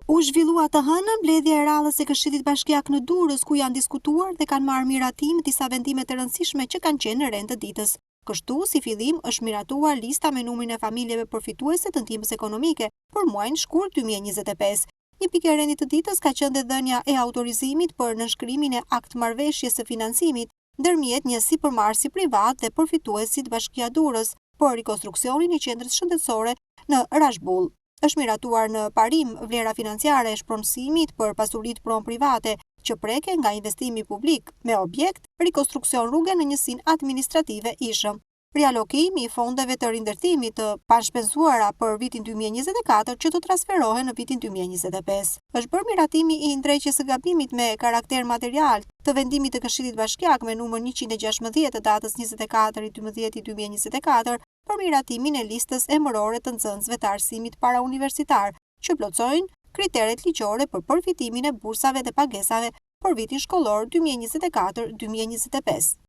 U zhvillua të hënën mbledhja e radhës e Këshillit Bashkiak në Durrës, ku janë diskutuar dhe kanë marrë miratim disa vendime të rëndësishme që kanë qenë në rend të ditës. Kështu, si fillim, është miratuar lista me numrin e familjeve përfituese të ndihmës ekonomike për muajin shkurt 2025. Një pikë e rendit të ditës ka qenë dhënia e autorizimit për nënshkrimin e aktmarrëveshjes së financimit ndërmjet një sipërmarrësi privat dhe përfituesit Bashkia Durrës për rikonstruksionin e qendrës shëndetësore në Rashbull. Është miratuar në parim vlera financiare e shpronësimit për pasuritë pron-private që preken nga investimi publik me objekt rikonstruksion rruge në njësinë administrative Ishëm. Rialokimi i fondeve të rindërtimit të pashpenzuara për vitin 2024 që të transferohen në vitin 2025. Është bërë miratimi i ndrejqjes së gabimit me karakter material të vendimit të Këshillit Bashkiak me numër 116 të datës 24/12/2024 për miratimin e listës emërore të nxënësve të arsimit parauniversitar që plotësojnë kriteret ligjore për përfitimin e bursave dhe pagesave për vitin shkollor 2024-2025.